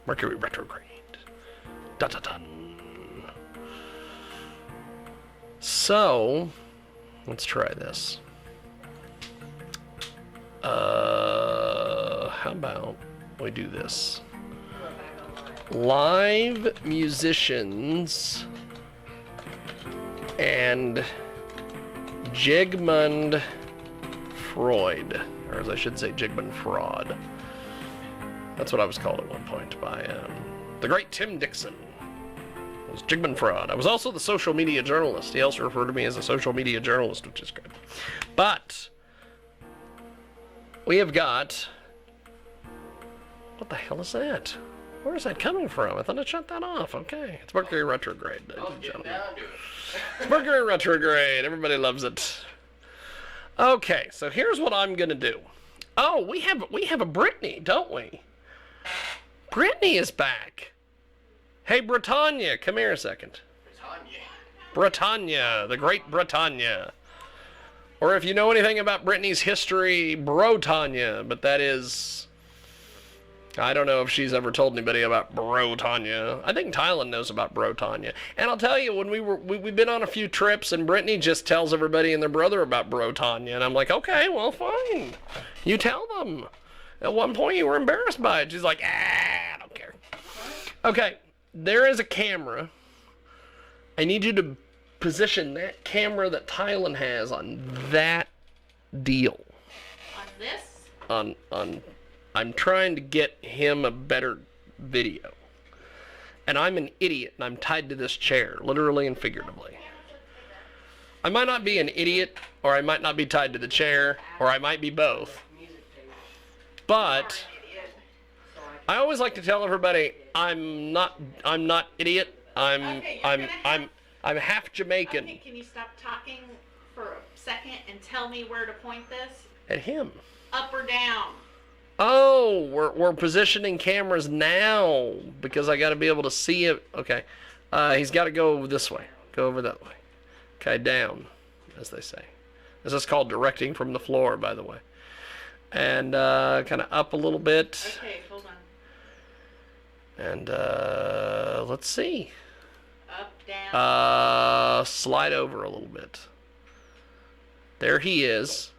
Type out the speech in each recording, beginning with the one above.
Mercury retrograde. Dun dun dun. So, let's try this. How about we do this? Live musicians and Sigmund Freud, or as I should say, Sigmund Fraud. That's what I was called at one point by the great Tim Dixon. It was Sigmund Fraud. I was also the social media journalist. He also referred to me as a social media journalist, which is good. But we have got... What the hell is that? Where is that coming from? I thought I shut that off. Okay. It's Mercury retrograde. It's Mercury retrograde. Everybody loves it. Okay, so here's what I'm going to do. Oh, we have a Brittany, don't we? Brittany is back. Hey, Britannia, come here a second. Britannia, the great Britannia. Or if you know anything about Brittany's history, Brotanya, but that is... I don't know if she's ever told anybody about Brotanya. I think Thailand knows about Brotanya. And I'll tell you, when we've been on a few trips, and Brittany just tells everybody and their brother about Brotanya, and I'm like, okay, well, fine. You tell them. At one point, you were embarrassed by it. She's like, I don't care. Okay, there is a camera. I need you to position that camera that Thailand has on that deal. On this? On I'm trying to get him a better video. And I'm an idiot, and I'm tied to this chair, literally and figuratively. I might not be an idiot, or I might not be tied to the chair, or I might be both. But I always like to tell everybody I'm not idiot. I'm half Jamaican. Okay, can you stop talking for a second and tell me where to point this? At him. Up or down? Oh, we're positioning cameras now because I got to be able to see it. Okay, he's got to go this way. Go over that way. Okay, down, as they say. This is called directing from the floor, by the way. And kind of up a little bit. Okay, hold on. And let's see. Up, down. Slide over a little bit. There he is.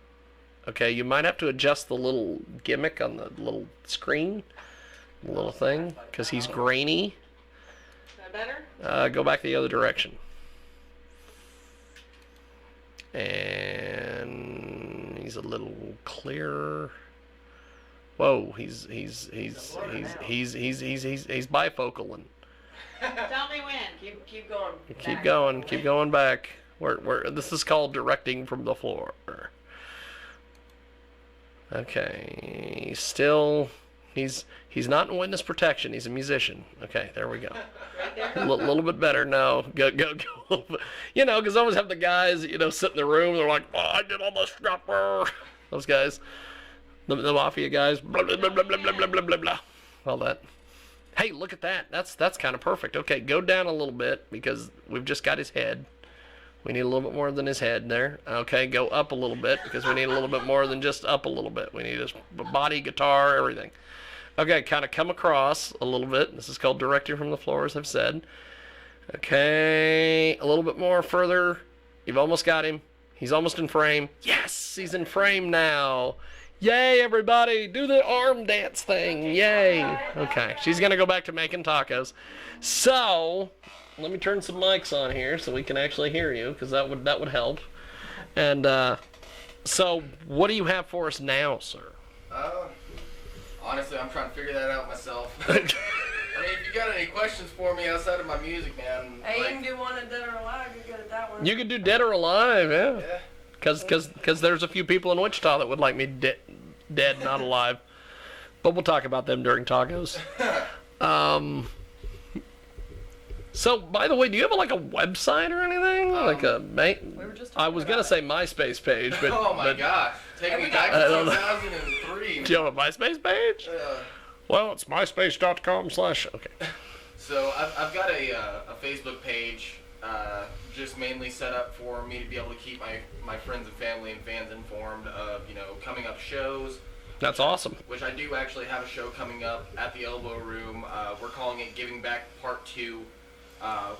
Okay, you might have to adjust the little gimmick on the little screen, the little thing, because he's grainy. Is that better? Go back the other direction. And he's a little clearer. Whoa, he's bifocaling. Tell me when. Keep going. Keep going back. This is called directing from the floor. Okay, still, he's not in witness protection. He's a musician. Okay, there we go. Right there? A little bit better. No, go. You know, because I always have the guys, sit in the room. They're like, oh, I did all the stuff. Those guys, the mafia guys. Blah blah blah blah blah blah blah blah blah. All that. Hey, look at that. That's kind of perfect. Okay, go down a little bit because we've just got his head. We need a little bit more than his head there. Okay, go up a little bit because we need a little bit more than just up a little bit. We need his body, guitar, everything. Okay, kind of come across a little bit. This is called directing from the floor, as I've said. Okay, a little bit more further. You've almost got him. He's almost in frame. Yes, he's in frame now. Yay, everybody. Do the arm dance thing. Yay. Okay, she's going to go back to making tacos. So... let me turn some mics on here so we can actually hear you, because that would help. And so, what do you have for us now, sir? Honestly, I'm trying to figure that out myself. I mean, if you got any questions for me outside of my music, man. Hey, you can do one at Dead or Alive. You're good at that one. You can do Dead or Alive, yeah. Yeah. Because there's a few people in Wichita that would like me dead, not alive. But we'll talk about them during tacos. So, by the way, do you have a website or anything? We were just I was gonna say MySpace page, but Oh my gosh. Take me back to 2003. Do you have a MySpace page? Well, it's myspace.com/ Okay. So I've got a Facebook page, just mainly set up for me to be able to keep my friends and family and fans informed of coming up shows, That's awesome. Which I do actually have a show coming up at the Elbow Room. We're calling it Giving Back Part 2.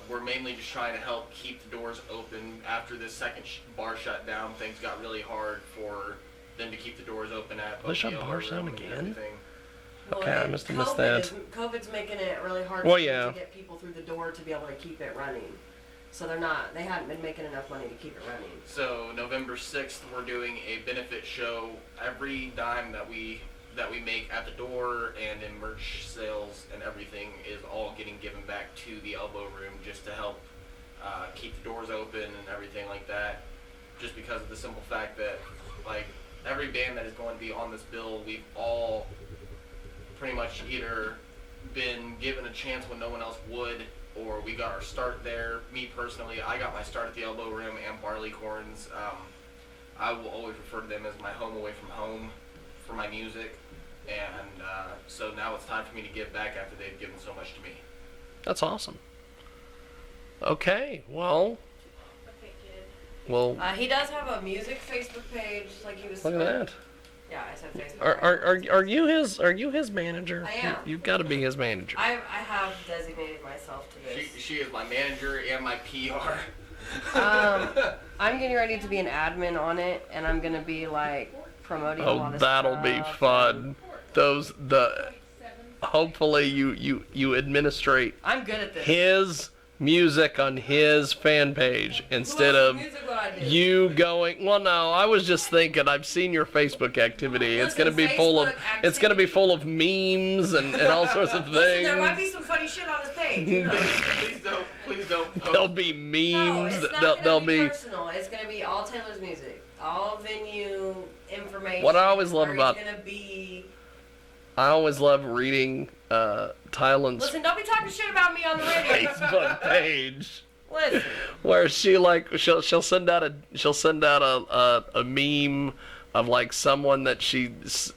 We're mainly just trying to help keep the doors open. After this second bar shut down, things got really hard for them to keep the doors open at both They shut the Elbow bars down Room and again? everything. Okay, I must have missed that. COVID's making it really hard Well, to yeah. get people through the door to be able to keep it running. So they hadn't been making enough money to keep it running. So November 6th, we're doing a benefit show. Every dime that we make at the door and in merch sales and everything is all getting given back to the Elbow Room just to help keep the doors open and everything like that. Just because of the simple fact that, like, every band that is going to be on this bill, we've all pretty much either been given a chance when no one else would, or we got our start there. Me personally, I got my start at the Elbow Room and Barleycorns. I will always refer to them as my home away from home for my music, and so now it's time for me to give back after they've given so much to me. That's awesome. Okay, well, Okay, good. well, He does have a music Facebook page, like he was. look at that. Yeah, I said Facebook. Are you his manager? I am. You've got to be his manager. I have designated myself to this. She is my manager and my PR. I'm getting ready to be an admin on it, and I'm gonna be like promoting a lot Oh, of that'll stuff. be fun. Hopefully you administrate I'm good at this. his music on his fan page instead Who else's of music would I do? you going. Well, no, I was just thinking. I've seen your Facebook activity. It's gonna be full of. It's gonna be full of memes and all sorts of Listen, there might be things. some funny shit on his page. You know. Please don't. There'll be No, memes. it's not There'll gonna be be. personal. It's gonna be all Taylor's music, all venue information. What I always love where about- he's gonna be. I always love reading Tylen's Listen, don't be talking shit about me on the radio. Facebook page. Listen. Where she'll send out a meme of like someone that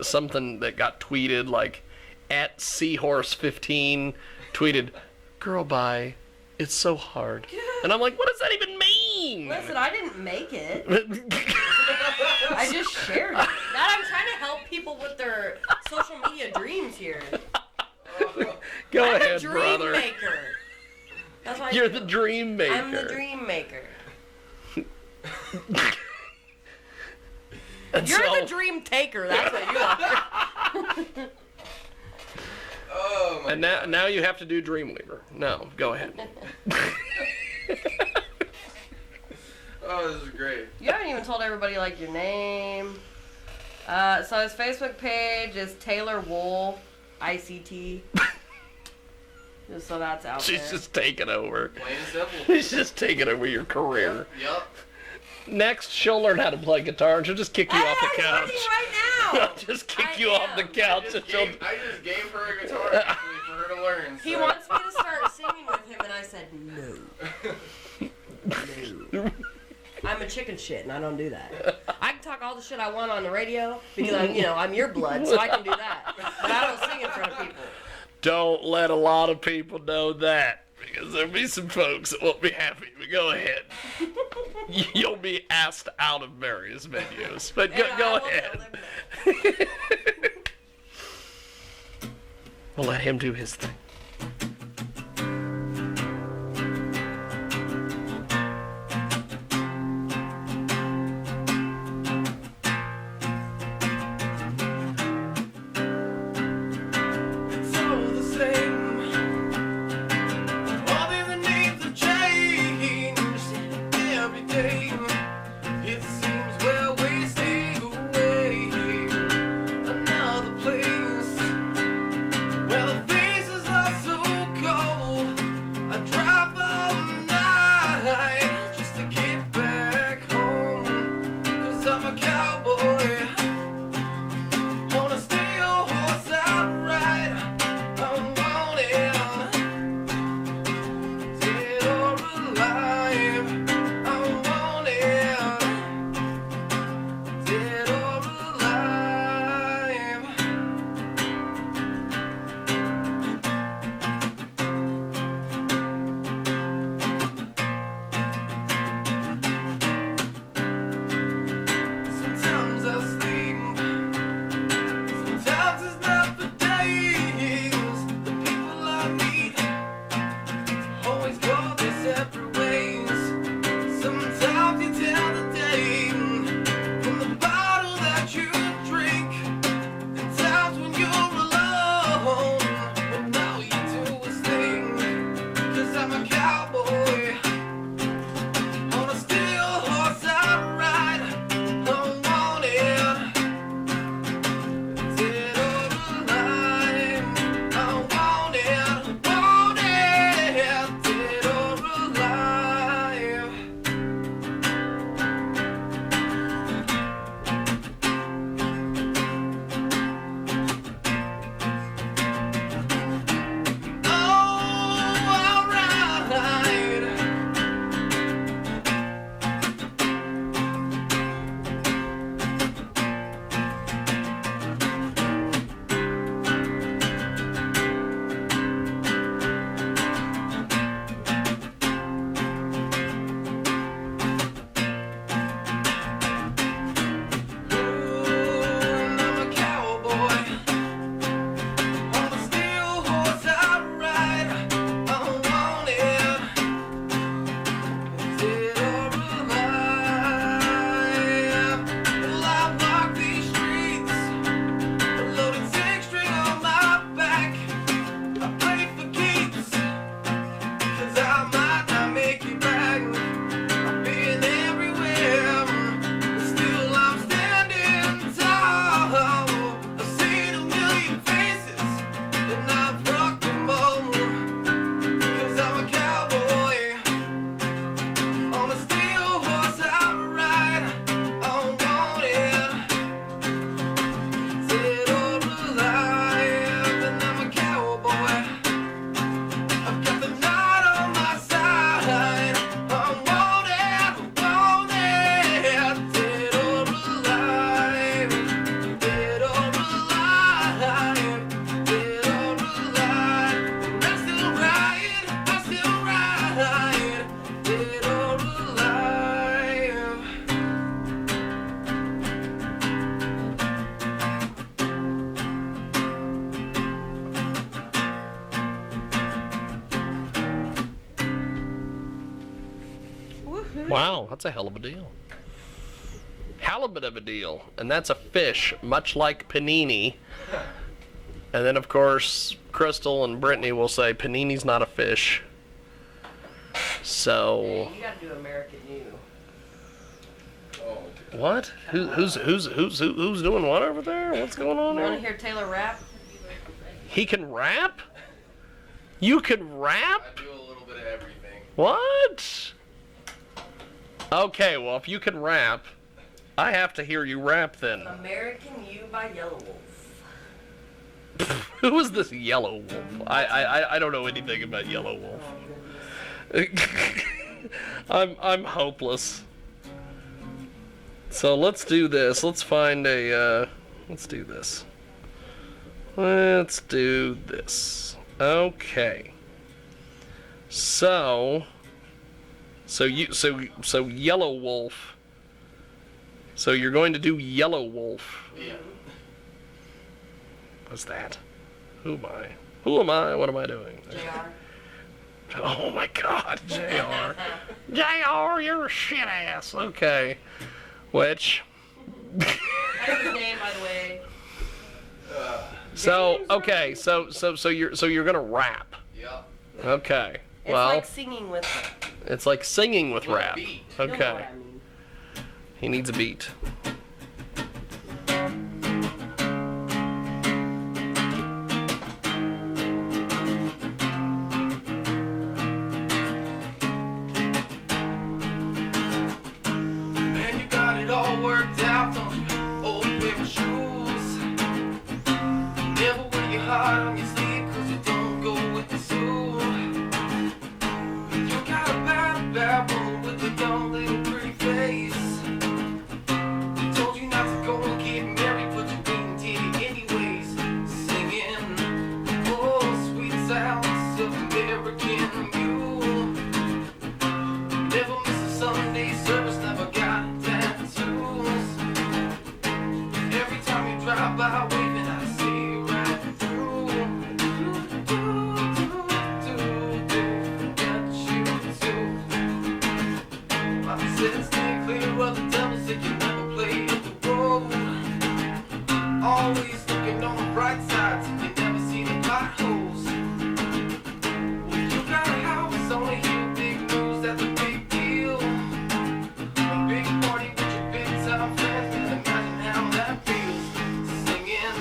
something that got tweeted, like at Seahorse15 tweeted, "Girl, bye. It's so hard." And I'm like, what does that even mean? Listen, I didn't make it. I just shared it. That I'm trying to help people with their social media dreams here. Go I'm ahead, a dream brother. maker. That's what I You're do. the dream maker. I'm the dream maker. And You're so- the dream taker. That's what you are. Oh my. And now you have to do Dreamweaver. No, go ahead. Oh, this is great. You haven't even told everybody like your name. So his Facebook page is Taylor Woll, ICT. Just so that's out She's there. just taking over. Plain and simple. She's just taking over your career. Yup. Next, she'll learn how to play guitar and she'll just kick you off the I'm couch. working right now. Just kick I you off the am. couch and she'll. I just gave her a guitar actually for her to learn. He so- wants me to start singing with him, and I said no. No. I'm a chicken shit, and I don't do that. I can talk all the shit I want on the radio because I'm your blood, so I can do that. But I don't sing in front of people. Don't let a lot of people know that, because there'll be some folks that won't be happy. But go ahead. You'll be asked out of various venues. But And I go will ahead. tell them no. We'll let him do his thing. It's all the same. All the names have changed every day. It seems we're wasting away. Another place where the faces of Wow, that's a hell of a deal. Halibut of a deal. And that's a fish, much like panini. And then, of course, Crystal and Brittany will say panini's not a fish. So... Yeah, you gotta do American U. Oh, What? Who's doing what over there? What's going on You wanna there? hear Taylor rap? He can rap? You can rap? I do a little bit of everything. What? Okay, well, if you can rap, I have to hear you rap then. American U by Yellow Wolf. Who is this Yellow Wolf? I don't know anything about Yellow Wolf. Oh, goodness. I'm hopeless. So let's do this. Let's find a let's do this. Let's do this. Okay. So Yellow Wolf. So you're going to do Yellow Wolf. Yeah. What's that? Who am I? Who am I? What am I doing? JR. Oh my God, JR. JR, you're a shit ass. Okay. Which? That's his name, by the way. So okay, so you're gonna rap. Yeah. Okay. It's Well, like singing with him. it's like singing with With a rap. beat. You know Okay. what I mean. He needs a beat. Man, you got it all worked out, don't you? Old pair of shoes. Never wear your heart on your sleeve, cause it don't go with the suit. You got a bad woman with a young little pretty face. Told you not to go and get married, but you went and did it anyways. Singing, oh, sweet sounds of American you. Never miss a Sunday service, never got tattoos. Every time you drive by waving, I see you right through. Got you too. Mama said stay clear of the devils if you never play up the road. Always looking on the bright side till you never see the potholes. Well, you got a house on a hill, big news, that's a big deal. A big party with your big time friends, can imagine how that feels. Singing,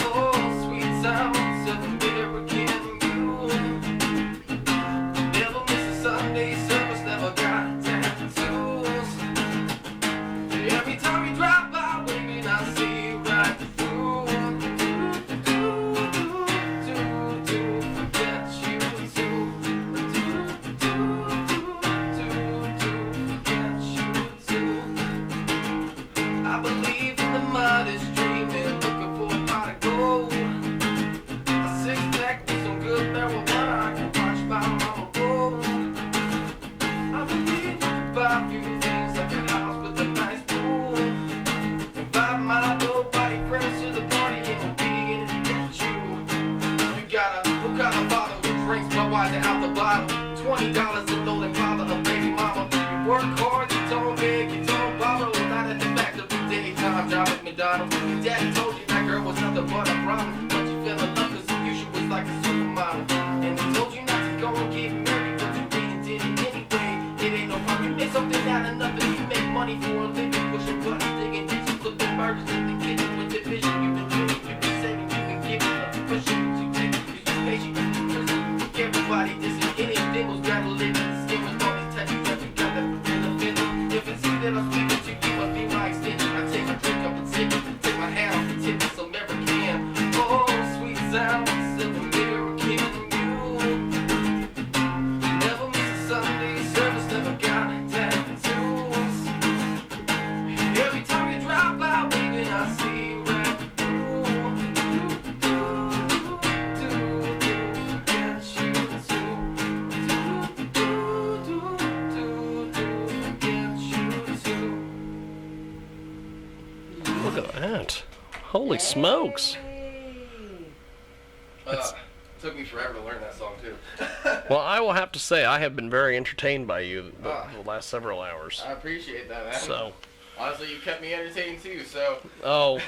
oh, sweet sounds of American you. Never miss a Sunday service, never got tattoos. Every time you drive by waving, I see you right through. Forget you too. Forget you too. I believe in the modest dreaming, looking for a pot of gold. A six-pack with some good marijuana, I can watch my mama roll. I believe you could buy a few things like a house with a nice pool. Invite my nobody friends to the party and we'll be in it with you. You got a hook out a bottle who drinks my water out the bottle. $20 and no bother a baby mama. You work hard, you don't beg, you don't bother. Not in the back of the daytime job at McDonald's. Your daddy told you that girl was nothing but a problem, but you fell in love 'cause you she was like a supermodel. And he told you not to go and get married, but you went and did it anyway. It ain't no problem. You make something out of nothing. You make money for a living, pushing buttons, digging ditches, flipping burgers in the kitchen with the vision. You've been dreaming, you've been saving, you've been giving up, pushing, but you take it, you're patient, you're prison. Everybody dissing, anything was gotta live in the skin with all these tattoos that you got that fulfill a feeling. If it's you that I'm speaking to, you must be my extension. I take a drink up and sip it, take my hat off and tip it, so American. Oh, sweet sounds of American you. Never miss a Sunday service, never got tattoos. Every time you drive by waving, I see you right through. Get you too. Get you too. Look at that. Holy smokes. Hey. Took me forever to learn that song too. Well, I will have to say I have been very entertained by you the last several hours. I appreciate that, man. So, honestly, you kept me entertained too. So. oh,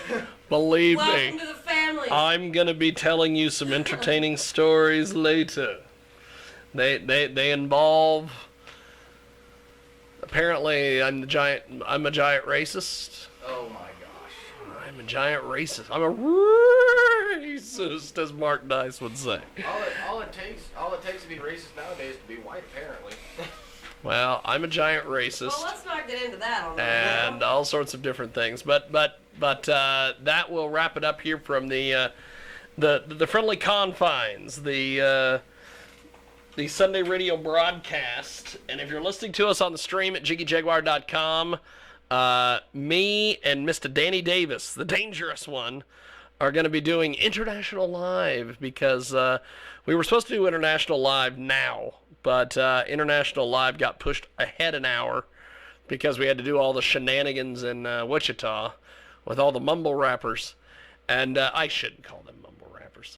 believe Welcome me, to the family. I'm gonna be telling you some entertaining stories later. They involve. Apparently, I'm a giant racist. Oh my gosh. I'm a giant racist. I'm a racist, as Mark Dice would say. All it takes to be racist nowadays is to be white, apparently. Well, I'm a giant racist. Well, let's not get into that on that. And all sorts of different things. But that will wrap it up here from the friendly confines, the Sunday radio broadcast. And if you're listening to us on the stream at JiggyJaguar.com, me and Mr. Danny Davis, the dangerous one, are going to be doing International Live because we were supposed to do International Live now, but International Live got pushed ahead an hour because we had to do all the shenanigans in Wichita with all the mumble rappers. And I shouldn't call them